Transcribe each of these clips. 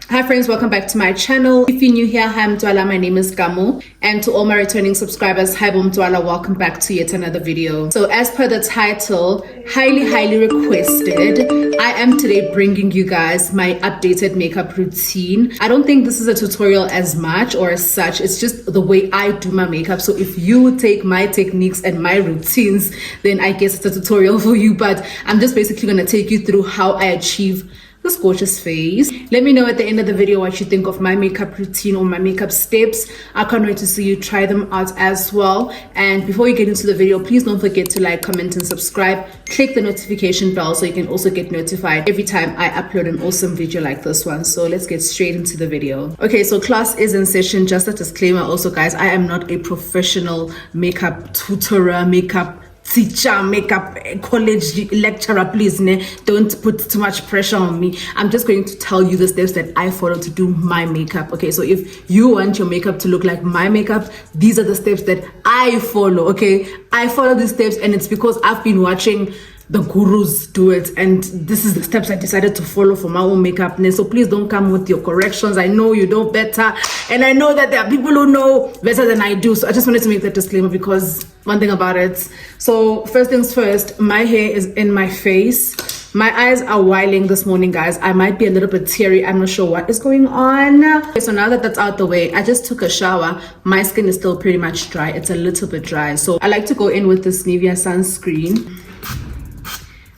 Hi friends, welcome back to my channel. If you're new here, hi Mtswala, my name is Gamu, and to all my returning subscribers, hi Mtswala, welcome back to yet another video. So as per the title, highly requested, I am today bringing you guys my updated makeup routine. I don't think this is a tutorial as much or as such, it's just the way I do my makeup. So if you take my techniques and my routines, then I guess it's a tutorial for you, but I'm just basically going to take you through how I achieve this gorgeous face. Let me know at the end of the video what you think of my makeup routine or my makeup steps. I can't wait to see you try them out as well. And before you get into the video, please don't forget to like, comment and subscribe. Click the notification bell so you can also get notified every time I upload an awesome video like this one. So let's get straight into the video. Okay, so class is in session. Just a disclaimer also, guys, I am not a professional makeup tutorer, makeup teacher, makeup college lecturer. Please don't put too much pressure on me. I'm just going to tell you the steps that I follow to do my makeup. Okay, so if you want your makeup to look like my makeup, these are the steps that I follow. Okay, I follow these steps, and it's because I've been watching the gurus do it, and this is the steps I decided to follow for my own makeup. So please don't come with your corrections. I know you know better, and I know that there are people who know better than I do, so I just wanted to make that disclaimer because one thing about it. So first things first, my hair is in my face. My eyes are wiling this morning, guys. I might be a little bit teary. I'm not sure what is going on. Okay, so now that that's out the way, I just took a shower. My skin is still pretty much dry. It's a little bit dry, so I like to go in with this Nivea sunscreen.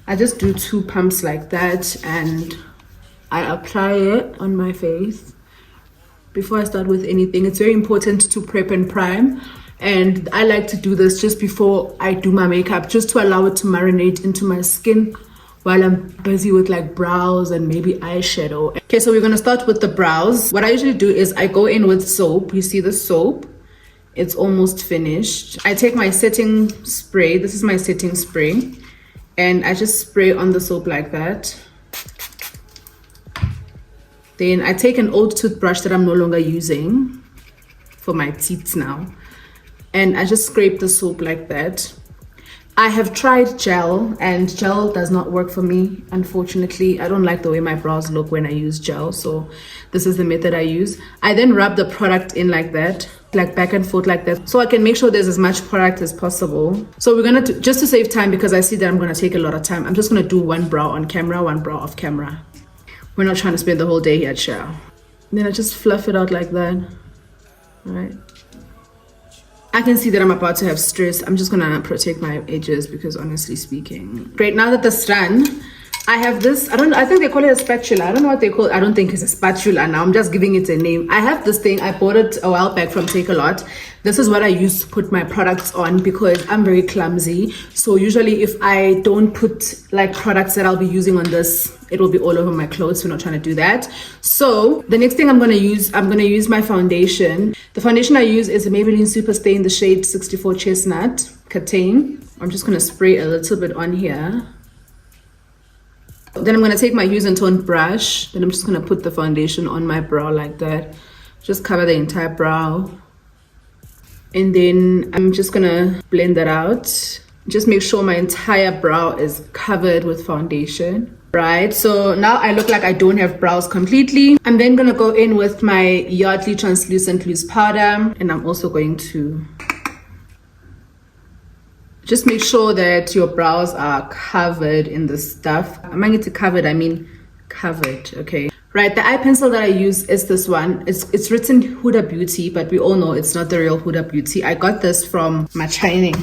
I just do 2 pumps like that, and I apply it on my face before I start with anything. It's very important to prep and prime, and I like to do this just before I do my makeup, just to allow it to marinate into my skin while I'm busy with like brows and maybe eyeshadow. Okay, so we're gonna start with the brows. What I usually do is I go in with soap. You see the soap? It's almost finished. I take my setting spray. This is my setting spray. And I just spray on the soap like that. Then I take an old toothbrush that I'm no longer using for my teeth now, and I just scrape the soap like that. I have tried gel, and gel does not work for me, unfortunately. I don't like the way my brows look when I use gel, so this is the method I use. I then rub the product in like that, like back and forth like that, so I can make sure there's as much product as possible. So we're gonna do, just to save time, because I see that I'm gonna take a lot of time, I'm just gonna do one brow on camera, one brow off camera. We're not trying to spend the whole day here, child. Then I just fluff it out like that. All right. I can see that I'm about to have stress. I'm just gonna protect my edges because honestly speaking. Great, now that that's done, I have this, I think they call it a spatula. I don't know what they call it. I don't think it's a spatula now. I'm just giving it a name. I have this thing. I bought it a while back from Take A Lot. This is what I use to put my products on because I'm very clumsy. So usually if I don't put like products that I'll be using on this, it will be all over my clothes. We're not trying to do that. So the next thing I'm gonna use my foundation. The foundation I use is a Maybelline Superstay in the shade 64 Chestnut Catane. I'm just gonna spray a little bit on here. Then I'm going to take my Hues Tones brush. Then I'm just going to put the foundation on my brow like that. Just cover the entire brow. And then I'm just going to blend that out. Just make sure my entire brow is covered with foundation. Right, so now I look like I don't have brows completely. I'm then going to go in with my Yardley Translucent Loose Powder. And I'm also going to just make sure that your brows are covered in the stuff. I might get to covered, I mean covered, okay. Right, the eye pencil that I use is this one. It's written Huda Beauty, but we all know it's not the real Huda Beauty. I got this from my Chining.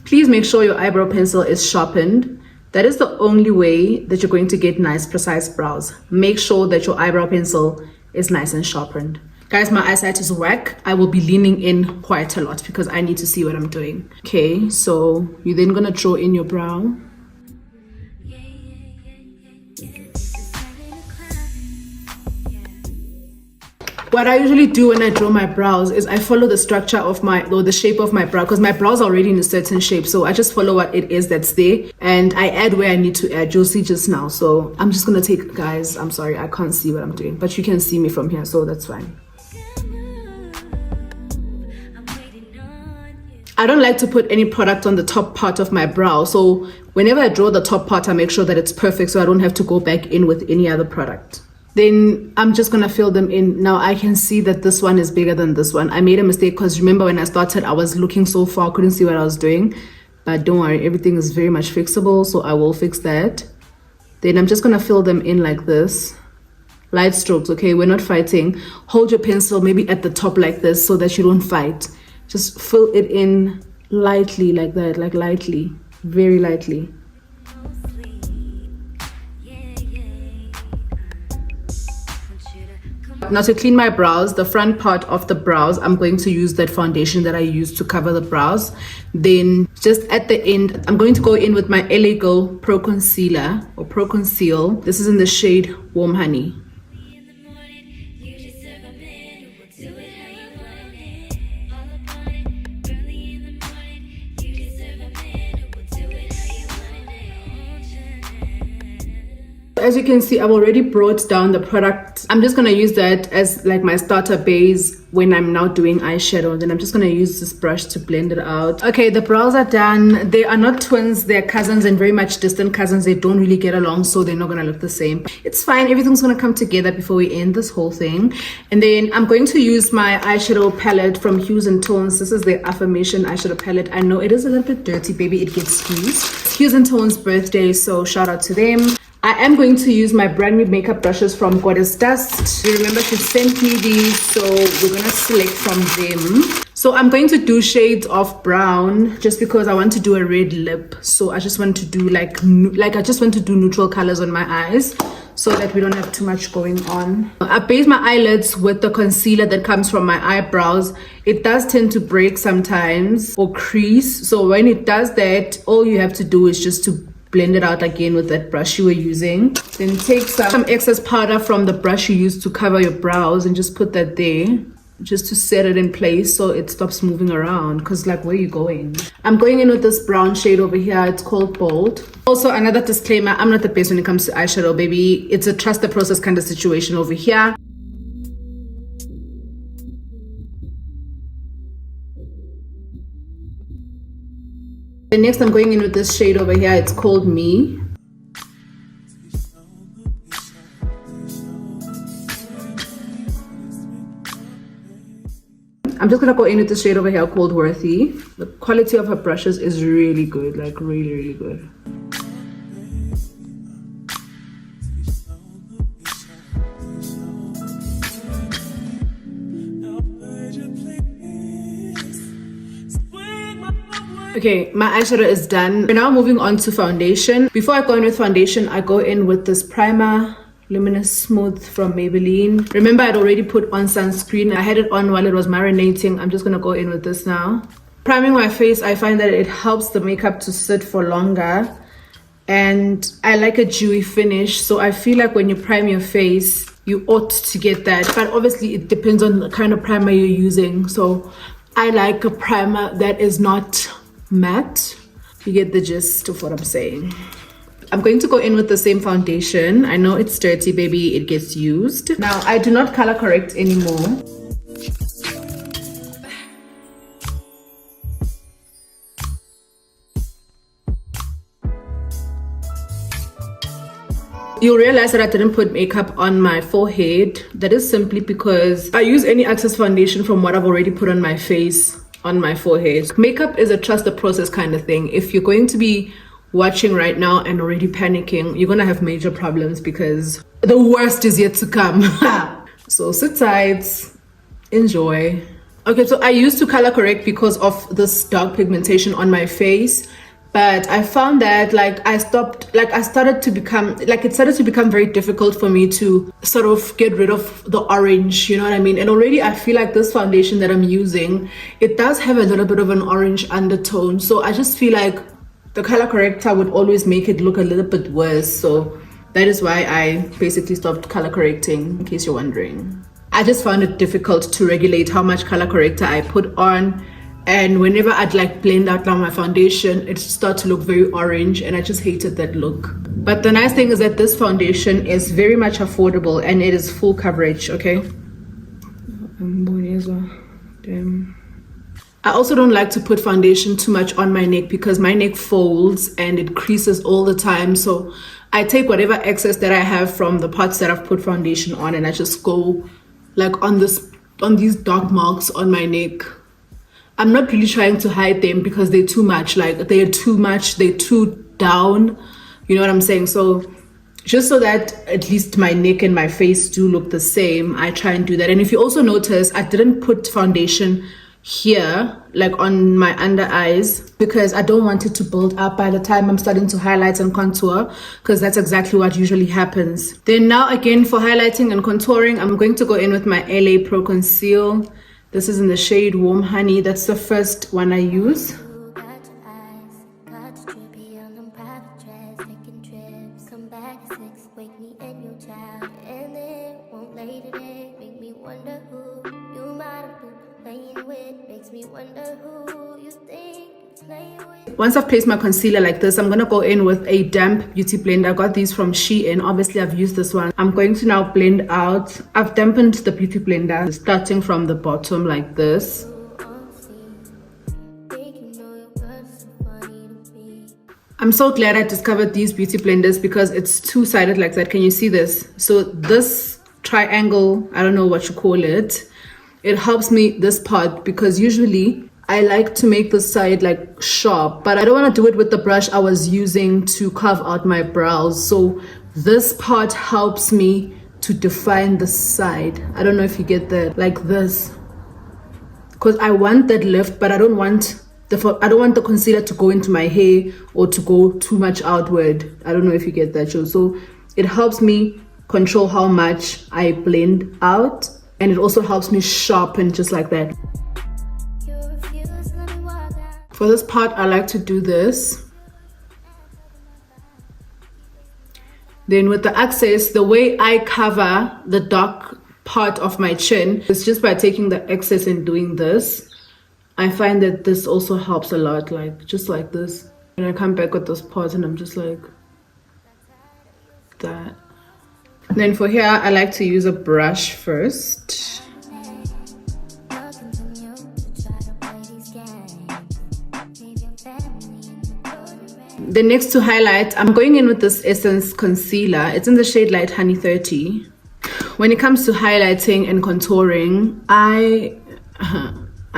Please make sure your eyebrow pencil is sharpened. That is the only way that you're going to get nice, precise brows. Make sure that your eyebrow pencil is nice and sharpened. Guys, my eyesight is whack. I will be leaning in quite a lot because I need to see what I'm doing. Okay, so you're then gonna draw in your brow. What I usually do when I draw my brows is I follow the structure of or the shape of my brow, because my brows are already in a certain shape. So I just follow what it is that's there, and I add where I need to add. You'll see just now. So I'm just gonna take, guys, I'm sorry, I can't see what I'm doing, but you can see me from here, so that's fine. I don't like to put any product on the top part of my brow. So whenever I draw the top part, I make sure that it's perfect so I don't have to go back in with any other product. Then I'm just gonna fill them in. Now I can see that this one is bigger than this one. I made a mistake because remember when I started, I was looking so far, I couldn't see what I was doing. But don't worry, everything is very much fixable, so I will fix that. Then I'm just gonna fill them in like this. Light strokes, okay? We're not fighting. Hold your pencil maybe at the top like this so that you don't fight. Just fill it in lightly like that, like lightly, very lightly. Now to clean my brows, the front part of the brows, I'm going to use that foundation that I used to cover the brows. Then just at the end, I'm going to go in with my LA Girl Pro Concealer or Pro Conceal. This is in the shade Warm Honey. As you can see, I've already brought down the product. I'm just going to use that as like my starter base when I'm now doing eyeshadow. Then I'm just going to use this brush to blend it out. Okay, the brows are done. They are not twins, they're cousins and very much distant cousins. They don't really get along, so they're not going to look the same. It's fine, everything's going to come together before we end this whole thing. And then I'm going to use my eyeshadow palette from Hues Tones. This is the Affirmation eyeshadow palette. I know it is a little bit dirty, baby, it gets used. Hues Tones birthday, so shout out to them. I am going to use my brand new makeup brushes from Goddess Dust. You remember she sent me these, so we're going to select from them. So I'm going to do shades of brown just because I want to do a red lip. So I just want to do like I just want to do neutral colors on my eyes so that we don't have too much going on. I base my eyelids with the concealer that comes from my eyebrows. It does tend to break sometimes or crease. So when it does that, all you have to do is just to blend it out again with that brush you were using. Then take some excess powder from the brush you used to cover your brows and just put that there just to set it in place so it stops moving around, because like, where are you going? I'm going in with this brown shade over here. It's called Bold. Also, another disclaimer, I'm not the best when it comes to eyeshadow, baby. It's a trust the process kind of situation over here. And next I'm going in with this shade over here. It's called Me. I'm just gonna go in with this shade over here called Worthy. The quality of her brushes is really good, like really, really good. Okay, my eyeshadow is done. We're now moving on to foundation. Before I go in with foundation, I go in with this primer, Luminous Smooth from Maybelline. Remember, I'd already put on sunscreen. I had it on while it was marinating. I'm just gonna go in with this now. Priming my face, I find that it helps the makeup to sit for longer. And I like a dewy finish. So I feel like when you prime your face, you ought to get that. But obviously it depends on the kind of primer you're using. So I like a primer that is not matte. You get the gist of what I'm saying. I'm going to go in with the same foundation. I know it's dirty, baby, it gets used. Now I do not color correct anymore. You'll realize that I didn't put makeup on my forehead. That is simply because I use any excess foundation from what I've already put on my face on my forehead. Makeup is a trust the process kind of thing. If you're going to be watching right now and already panicking, you're gonna have major problems because the worst is yet to come. So sit tight, enjoy. Okay, so I used to color correct because of this dark pigmentation on my face, but I found that it started to become very difficult for me to sort of get rid of the orange, you know what I mean? And already I feel like this foundation that I'm using, it does have a little bit of an orange undertone. So I just feel like the color corrector would always make it look a little bit worse. So that is why I basically stopped color correcting, in case you're wondering. I just found it difficult to regulate how much color corrector I put on. And whenever I'd like blend out my foundation, it started to look very orange, and I just hated that look. But the nice thing is that this foundation is very much affordable and it is full coverage, okay? Damn. I also don't like to put foundation too much on my neck because my neck folds and it creases all the time. So I take whatever excess that I have from the parts that I've put foundation on, and I just go like on these dark marks on my neck. I'm not really trying to hide them because they're too much, they're too down, you know what I'm saying? So just so that at least my neck and my face do look the same, I try and do that. And if you also notice, I didn't put foundation here, like on my under eyes, because I don't want it to build up by the time I'm starting to highlight and contour, because that's exactly what usually happens. Then now again, for highlighting and contouring, I'm going to go in with my LA Pro Conceal. This is in the shade Warm Honey. That's the first one I use. Once I've placed my concealer like this, I'm gonna go in with a damp beauty blender. I got these from Shein. Obviously, I've used this one. I'm going to now blend out. I've dampened the beauty blender, starting from the bottom like this. I'm so glad I discovered these beauty blenders because it's two-sided like that. Can you see this? So this triangle, I don't know what you call it, it helps me this part, because usually I like to make this side like sharp, but I don't want to do it with the brush I was using to carve out my brows. So this part helps me to define the side. I don't know if you get that, like this, because I want that lift, but I don't want the concealer to go into my hair or to go too much outward. I don't know if you get that, Joe. So it helps me control how much I blend out, and it also helps me sharpen just like that. For this part, I like to do this. Then with the excess, the way I cover the dark part of my chin is just by taking the excess and doing this. I find that this also helps a lot, like just like this. And I come back with this part and I'm just like that. Then for here, I like to use a brush first. Then next to highlight, I'm going in with this Essence concealer. It's in the shade Light Honey 30. When it comes to highlighting and contouring, I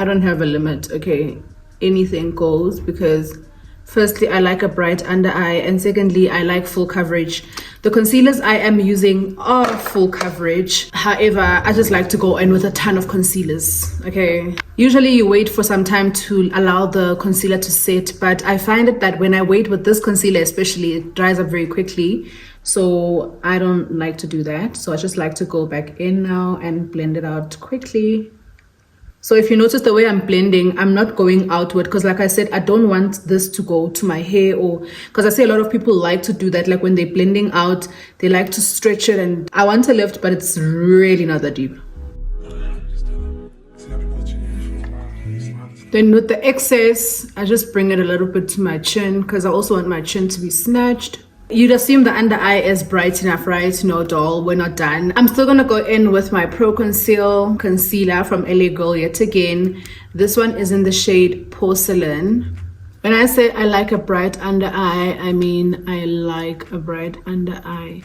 don't have a limit, okay? Anything goes, because firstly, I like a bright under eye, and secondly, I like full coverage. The concealers I am using are full coverage. However, I just like to go in with a ton of concealers, okay? Usually you wait for some time to allow the concealer to set, but I find it that when I wait with this concealer especially, it dries up very quickly. So I don't like to do that. So I just like to go back in now and blend it out quickly. So if you notice the way I'm blending, I'm not going outward, because like I said, I don't want this to go to my hair, or because I see a lot of people like to do that, like when they're blending out, they like to stretch it, and I want a lift, but it's really not that deep. Then with the excess, I just bring it a little bit to my chin, because I also want my chin to be snatched. You'd assume the under eye is bright enough, right? No, doll, we're not done. I'm still gonna go in with my Pro Conceal concealer from LA Girl yet again. This one is in the shade Porcelain. When I say I like a bright under eye, I mean I like a bright under eye.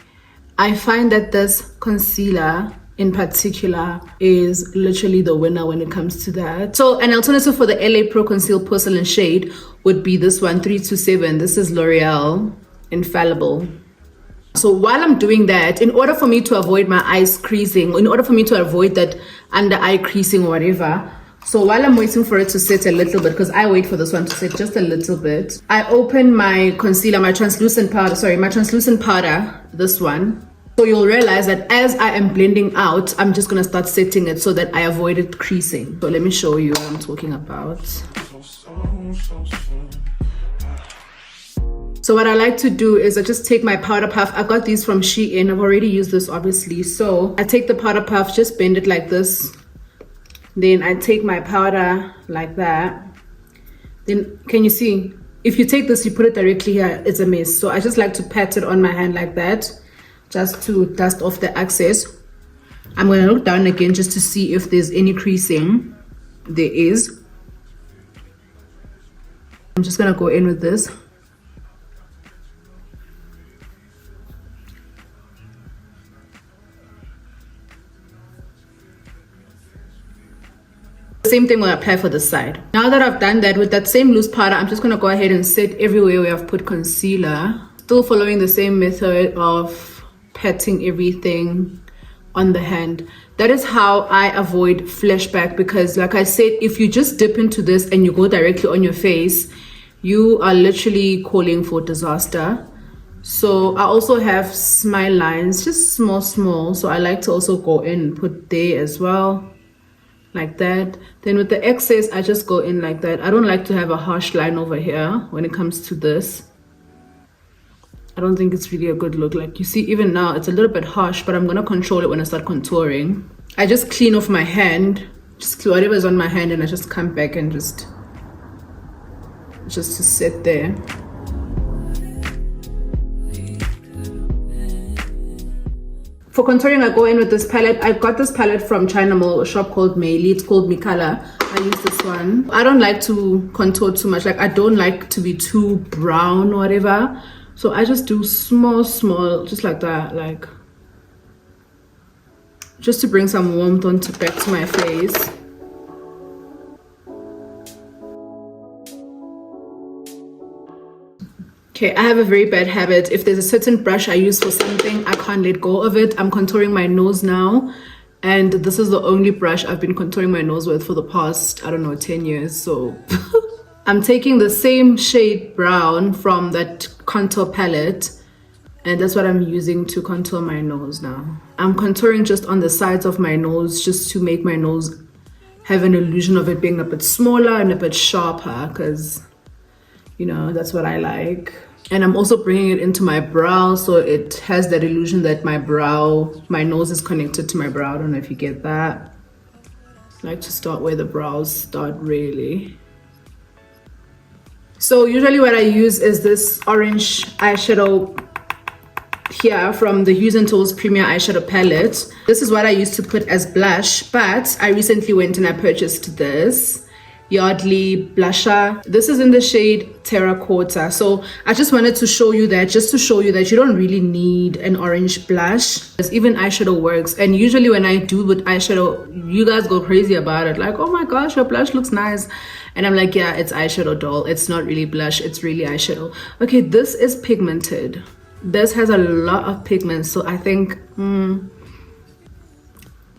I find that this concealer in particular is literally the winner when it comes to that. So an alternative for the LA Pro Conceal Porcelain shade would be this one, 327. This is L'Oreal Infallible. So while I'm doing that, in order for me to avoid my eyes creasing, in order for me to avoid that under eye creasing or whatever, so while I'm waiting for it to set a little bit, because I wait for this one to set just a little bit, I open my concealer, my translucent powder, this one. So you'll realize that as I am blending out, I'm just gonna start setting it so that I avoid it creasing. So let me show you what I'm talking about. So what I like to do is I just take my powder puff. I got these from Shein. I've already used this obviously. So I take the powder puff, just bend it like this. Then I take my powder like that. Then can you see? If you take this, you put it directly here, it's a mess. So I just like to pat it on my hand like that, just to dust off the excess. I'm going to look down again just to see if there's any creasing. There is. I'm just going to go in with this. Same thing will apply for the side. Now that I've done that, with that same loose powder, I'm just going to go ahead and set everywhere where I've put concealer. Still following the same method of patting everything on the hand. That is how I avoid flashback, because like I said, if you just dip into this and you go directly on your face, you are literally calling for disaster. So I also have smile lines, just small, so I like to also go in and put there as well. Like that. Then with the excess, I just go in like that. I don't like to have a harsh line over here when it comes to this. I don't think it's really a good look. Like you see, even now it's a little bit harsh, but I'm gonna control it when I start contouring. I just clean off my hand, just whatever's on my hand, and I just come back and just to sit there. For contouring, I go in with this palette. I got this palette from China Mall, a shop called Meili. It's called Mi Color. I use this one. I don't like to contour too much. Like I don't like to be too brown or whatever. So I just do small, just like that, like just to bring some warmth back to my face. Okay, I have a very bad habit. If there's a certain brush I use for something, I can't let go of it. I'm contouring my nose now, and this is the only brush I've been contouring my nose with for the past, I don't know, 10 years. So I'm taking the same shade brown from that contour palette, and that's what I'm using to contour my nose now. I'm contouring just on the sides of my nose, just to make my nose have an illusion of it being a bit smaller and a bit sharper, because, you know, that's what I like. And I'm also bringing it into my brow, so it has that illusion that my nose is connected to my brow. I don't know if you get that. I like to start where the brows start, really. So usually what I use is this orange eyeshadow here from the Hues Tones Premier Eyeshadow Palette. This is what I used to put as blush, but I recently went and I purchased this Yardley blusher. This is in the shade Terracotta. So I just wanted to show you that, just to show you that you don't really need an orange blush, because even eyeshadow works. And usually when I do with eyeshadow, you guys go crazy about it, like, oh my gosh, your blush looks nice. And I'm like, yeah, it's eyeshadow, doll. It's not really blush, it's really eyeshadow. Okay, this is pigmented. This has a lot of pigment, so I think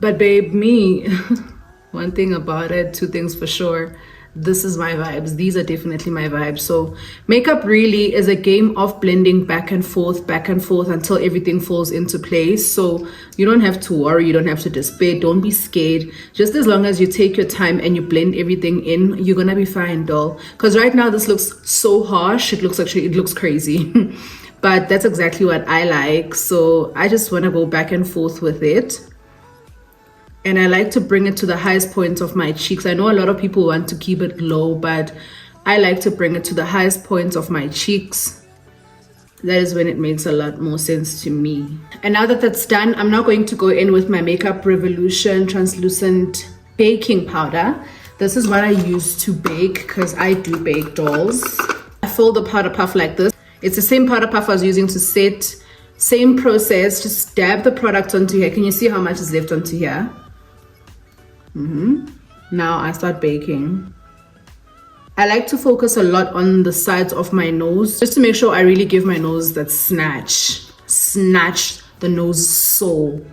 but babe, me one thing about it, two things for sure, this is my vibes. These are definitely my vibes. So makeup really is a game of blending back and forth until everything falls into place. So you don't have to worry, you don't have to despair, don't be scared. Just as long as you take your time and you blend everything in, you're gonna be fine, doll. Because right now this looks so harsh, it looks crazy. But that's exactly what I like. So I just want to go back and forth with it. And I like to bring it to the highest points of my cheeks. I know a lot of people want to keep it low, but I like to bring it to the highest points of my cheeks. That is when it makes a lot more sense to me. And now that that's done, I'm now going to go in with my Makeup Revolution translucent baking powder. This is what I use to bake, because I do bake, dolls. I fold the powder puff like this. It's the same powder puff I was using to set. Same process, just dab the product onto here. Can you see how much is left onto here? Now I start baking. I like to focus a lot on the sides of my nose, just to make sure I really give my nose that snatch the nose soul.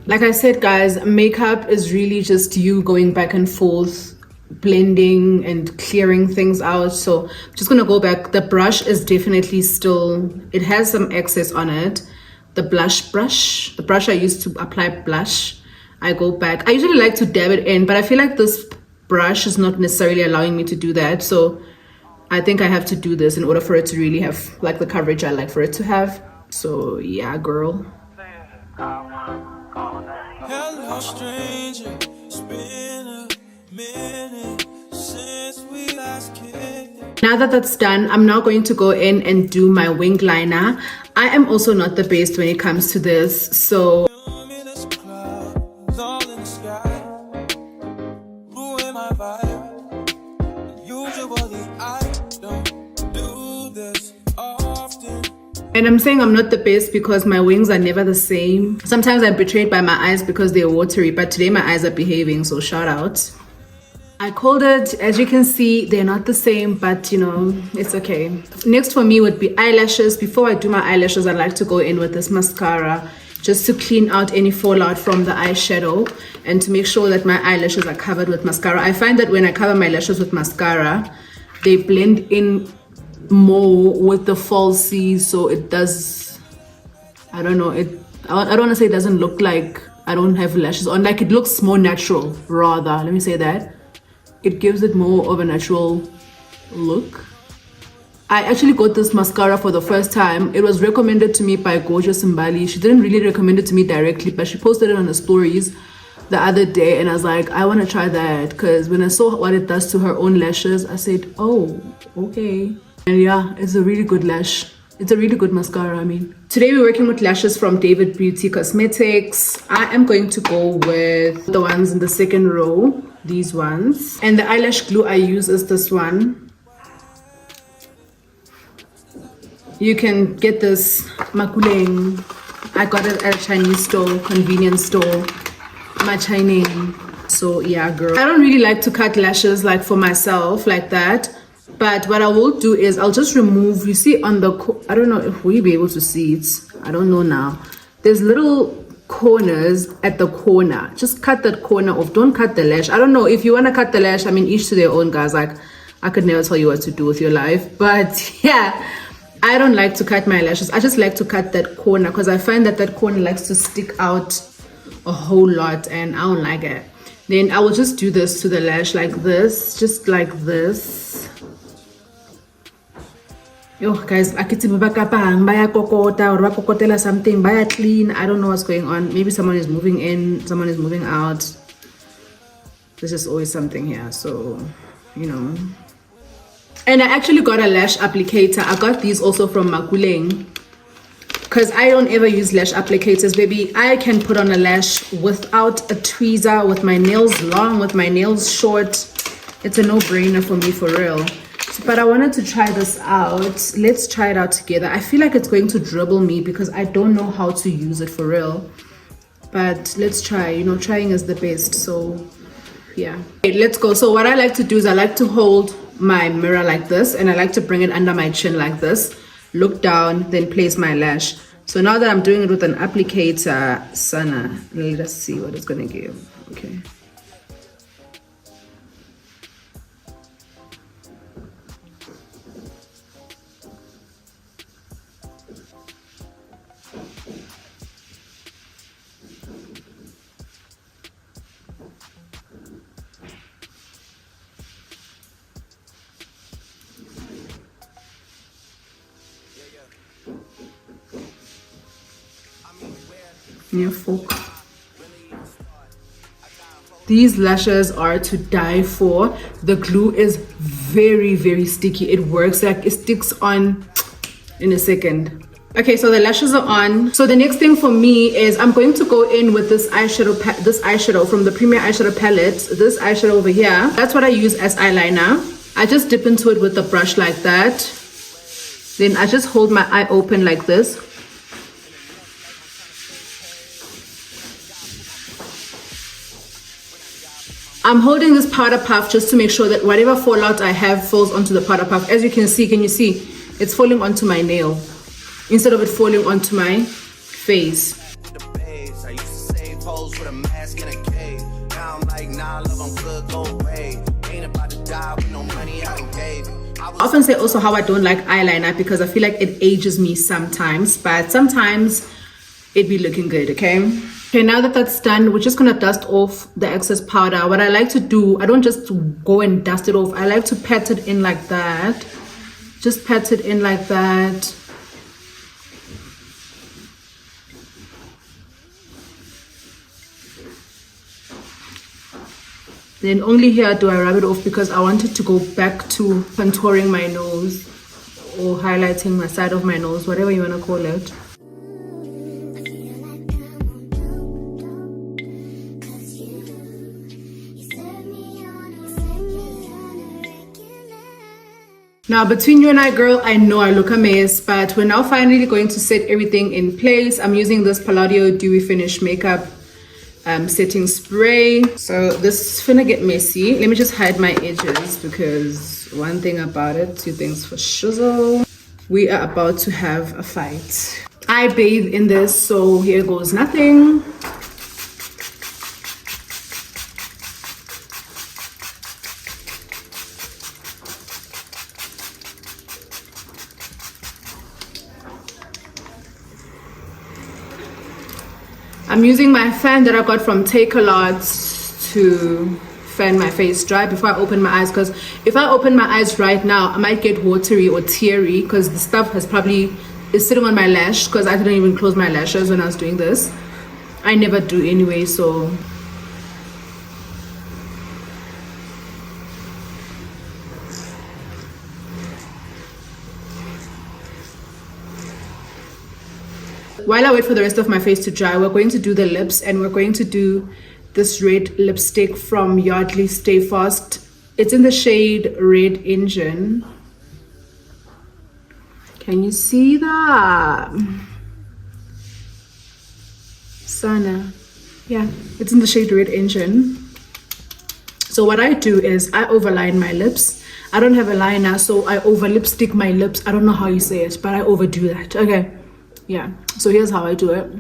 Like I said, guys, makeup is really just you going back and forth blending and clearing things out. So I'm just gonna go back. The brush is definitely still, it has some excess on it. The brush, the brush I use to apply blush, I go back. I usually like to dab it in, but I feel like this brush is not necessarily allowing me to do that. So I think I have to do this in order for it to really have like the coverage I like for it to have. So yeah, girl. Hello, stranger. It's been a minute since we last kicked. Now that that's done, I'm now going to go in and do my wing liner. I am also not the best when it comes to this, so Luminous clouds all in the sky, ruin my vibe. Usually I don't do this often. and I'm saying I'm not the best because my wings are never the same. Sometimes I'm betrayed by my eyes because they're watery, but today my eyes are behaving, so shout out. I called it. As you can see, they're not the same, but you know, it's okay. Next for me would be eyelashes. Before I do my eyelashes, I like to go in with this mascara just to clean out any fallout from the eyeshadow and to make sure that my eyelashes are covered with mascara. I find that when I cover my lashes with mascara, they blend in more with the falsies, so it does, I don't know, I don't want to say it doesn't look like I don't have lashes on, like it looks more natural rather, let me say that. It gives it more of a natural look. I actually got this mascara for the first time. It was recommended to me by Gorgeous Mbali. She didn't really recommend it to me directly, but she posted it on the stories the other day, and I was like, I want to try that, because when I saw what it does to her own lashes, I said, oh, okay. And yeah, it's a really good lash. It's a really good mascara, I mean. Today we're working with lashes from David Beauty Cosmetics. I am going to go with the ones in the second row, these ones. And the eyelash glue I use is this one. You can get this makuleng. I got it at a Chinese store, convenience store. My Chinese. So yeah, girl. I don't really like to cut lashes like for myself like that. But what I will do is I'll just remove, you see on the, I don't know if we'll be able to see it. I don't know now. There's little corners at the corner. Just cut that corner off. Don't cut the lash. I don't know if you want to cut the lash. I mean, each to their own, guys. Like, I could never tell you what to do with your life. But yeah, I don't like to cut my lashes. I just like to cut that corner because I find that that corner likes to stick out a whole lot and I don't like it. Then I will just do this to the lash like this. Just like this. Yo guys, akithi bakapang baya kokota or bakokotela something, baya clean. I don't know what's going on. Maybe someone is moving in, someone is moving out. There's just always something here, so you know. And I actually got a lash applicator. I got these also from Makuleng because I don't ever use lash applicators, baby. I can put on a lash without a tweezer, with my nails long, with my nails short. It's a no-brainer for me, for real. But I wanted to try this out. Let's try it out together. I feel like it's going to dribble me because I don't know how to use it for real. But let's try. You know, trying is the best. So yeah. Okay, let's go. So what I like to do is I like to hold my mirror like this and I like to bring it under my chin like this. Look down, then place my lash. So now that I'm doing it with an applicator, Sana, let us see what it's going to give. Okay. Yeah, folk. These lashes are to die for. The glue is very, very sticky. It works, like it sticks on in a second. Okay, so the lashes are on. So the next thing for me is I'm going to go in with this eyeshadow from the Premier Eyeshadow palette. This eyeshadow over here. That's what I use as eyeliner. I just dip into it with the brush like that. Then I just hold my eye open like this. I'm holding this powder puff just to make sure that whatever fallout I have falls onto the powder puff. As you can see, can you see? It's falling onto my nail instead of it falling onto my face. I used to save hoes with a mask in a cave. Now I'm like, nah, love, I'm good, go away. ain't about to die with no money I done gave you. I often say also how I don't like eyeliner because I feel like it ages me sometimes, but sometimes it be looking good. Okay, now that that's done, we're just gonna dust off the excess powder. What I like to do, I don't just go and dust it off, I like to pat it in like that. Just pat it in like that. Then only here do I rub it off because I wanted to go back to contouring my nose or highlighting my side of my nose, whatever you want to call it. Now, between you and I, girl, I know I look a mess, but we're now finally going to set everything in place. I'm using this Palladio Dewy Finish Makeup setting spray. So this is finna get messy. Let me just hide my edges because one thing about it, two things for shizzle. We are about to have a fight. I bathe in this, so here goes nothing. I'm using my fan that I got from Take A Lot to fan my face dry before I open my eyes, because if I open my eyes right now I might get watery or teary because the stuff is sitting on my lash, because I didn't even close my lashes when I was doing this. I never do anyway, so while I wait for the rest of my face to dry, we're going to do the lips, and we're going to do this red lipstick from Yardley Stay Fast. It's in the shade Red Engine. Can you see that? Sana. Yeah, it's in the shade Red Engine. So what I do is I overline my lips. I don't have a liner, so I over lipstick my lips. I don't know how you say it, but I overdo that. Okay. Yeah, so here's how I do it.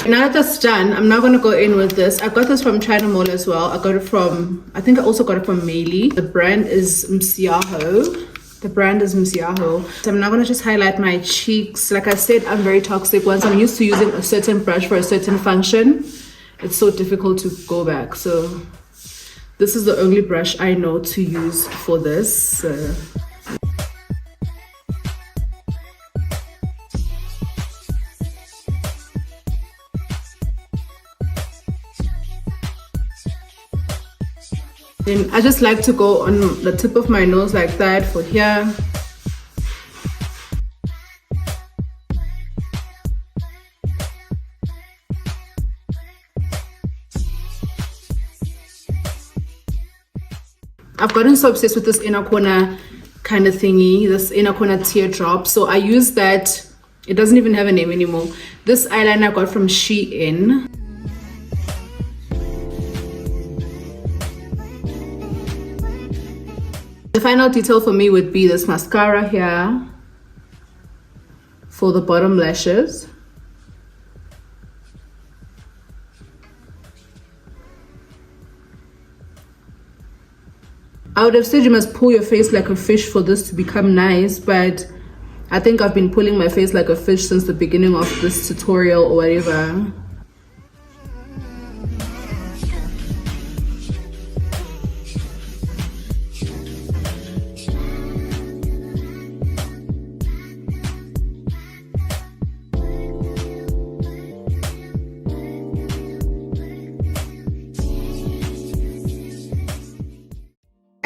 Now that that's done, I'm now going to go in with this. I got this from China Mall as well. I think I also got it from Meili. The brand is Mtswala. So I'm now going to just highlight my cheeks. Like I said, I'm very toxic. Once I'm used to using a certain brush for a certain function, it's so difficult to go back. So this is the only brush I know to use for this. Then I just like to go on the tip of my nose like that for here. I've gotten so obsessed with this inner corner kind of thingy, this inner corner teardrop. So I use that. It doesn't even have a name anymore. This eyeliner I got from Shein. The final detail for me would be this mascara here for the bottom lashes. I would have said you must pull your face like a fish for this to become nice, but I think I've been pulling my face like a fish since the beginning of this tutorial or whatever.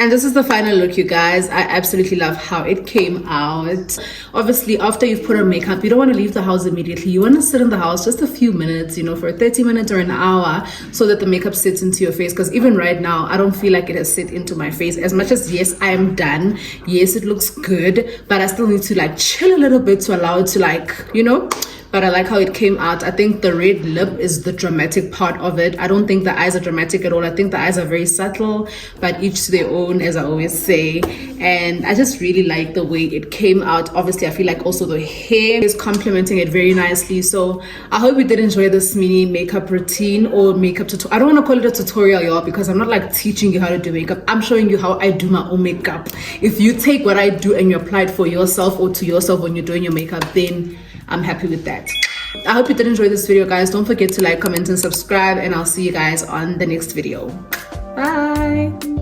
And this is the final look, you guys. I absolutely love how it came out. Obviously, after you've put on makeup, you don't want to leave the house immediately. You want to sit in the house just a few minutes, you know, for 30 minutes or an hour, so that the makeup sits into your face. Because even right now, I don't feel like it has sit into my face. As much as, yes, I am done. Yes, it looks good, but I still need to like chill a little bit to allow it to like, you know. But I like how it came out. I think the red lip is the dramatic part of it. I don't think the eyes are dramatic at all. I think the eyes are very subtle, but each to their own, as I always say. And I just really like the way it came out. Obviously, I feel like also the hair is complementing it very nicely. So I hope you did enjoy this mini makeup routine or makeup tutorial. I don't want to call it a tutorial, y'all, because I'm not like teaching you how to do makeup. I'm showing you how I do my own makeup. If you take what I do and you apply it for yourself or to yourself when you're doing your makeup, then I'm happy with that. I hope you did enjoy this video, guys. Don't forget to like, comment, and subscribe, and I'll see you guys on the next video. Bye.